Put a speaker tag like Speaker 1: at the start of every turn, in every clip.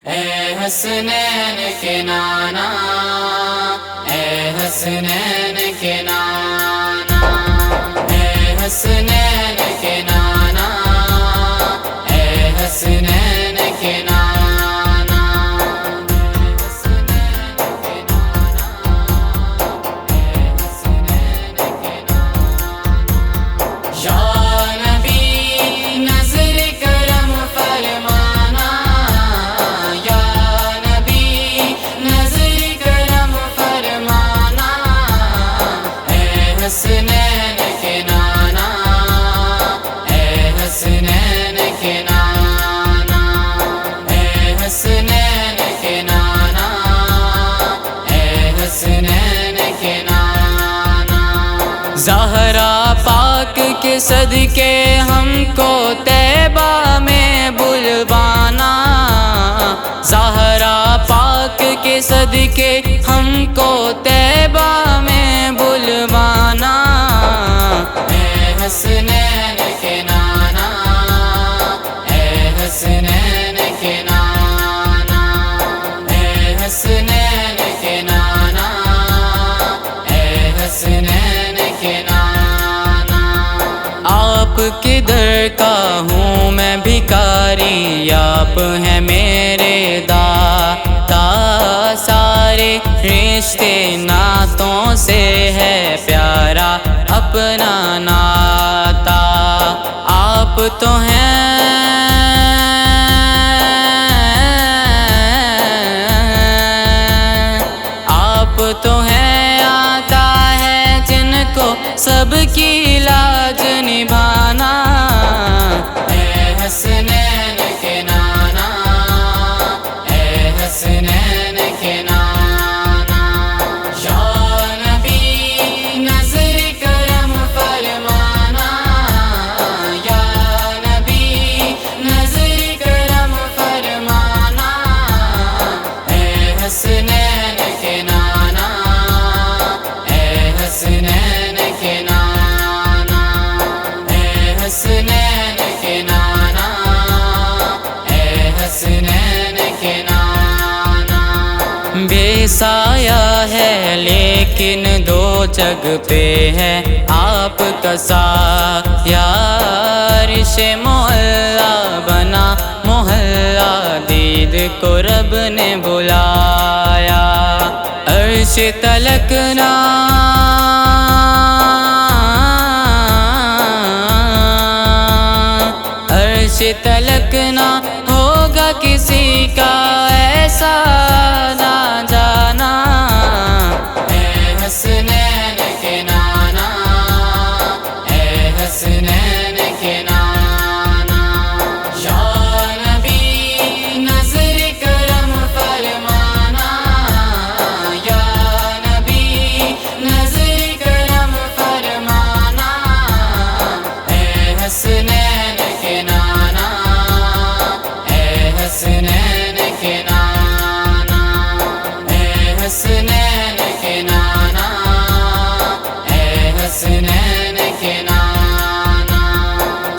Speaker 1: اے حسنین کے نانا، اے حسنین کے نانا، اے حسنین کے نانا، اے حسنین کے نانا، حسنین کے نانا، اے حسنین کے نانا، اے حسنین کے نانا، اے حسنین کے نانا۔ زہرا پاک کے صدقے ہم کو طیبہ میں بلوانا، زہرا پاک کے صدقے ہم کو طیبہ میں بلوانا، اے حسنین کے نانا، اے حسنین کے نانا، اے حسنین کے نانا، اے حسنین کے نانا۔ آپ کدھر کا ہوں میں بھکاری، آپ ہیں میرے داتا، سارے رشتے ناتوں سے ہے پیارا اپنا ناتا، آپ تو ہیں آپ تو ہیں آقا ہے جن کو سب کی لاج نبھانا، اے حسنین کے نانا، اے حسنین کے نانا۔ یا نبی نظر کرم فرمانا، یا نبی نظر کرم فرمانا، اے حسنین کے نانا، اے حسنین کے نانا، اے حسنین کے نانا، اے حسنین کے نانا۔ بے سایہ ہے لیکن دو جگ پہ ہے آپ کا سایہ، عرش معلا بنا محلہ دید کو رب نے بلایا، عرش تلک نہ عرش تلک نہ ہوگا کسی کا ایسا نہ جانا، اے حسنین کے نانا، اے حسنین کے نانا۔ یا نبی نظر کرم فرمانا، یا نبی نظر کرم فرمانا، اے حسنین کے نانا، اے حسنین کے نانا، اے حسنین کے نانا، اے حسنین کے نانا۔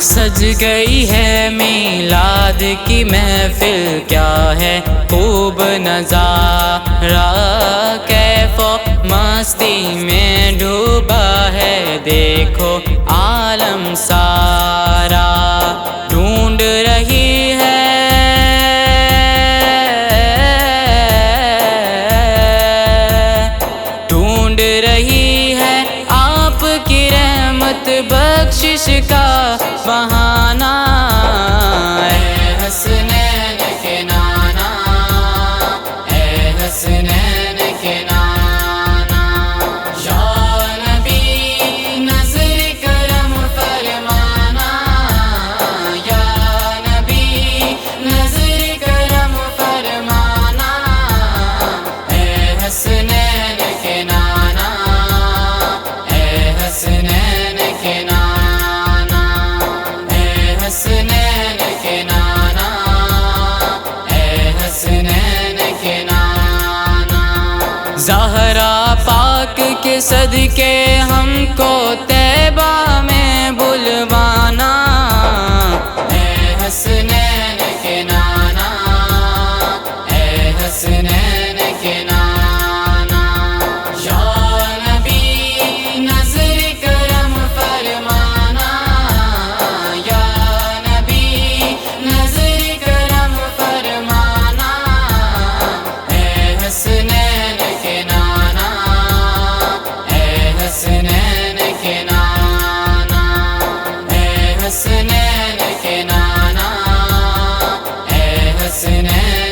Speaker 1: سج گئی ہے میلاد کی محفل، کیا ہے خوب نظارہ، کیف و مستی میں ڈوبا ہے دیکھو عالم سارا، ڈھونڈ رہی ہے ڈھونڈ رہی ہے آپ کی رحمت بخشش کا بہانہ، اے حسنین کے نانا، اے حسنین کے نانا۔ یا نبی نظر کرم فرمانا، یا نبی نظر کرم فرمانا، اے حسنین کے نانا، اے حسنین کے نانا، اے حسنین کے نانا، اے حسنین کے نانا۔ زہرا پاک کے صدقے ہم کو طیبہ میں بلوانا، اے حسنین کے نانا، حسنین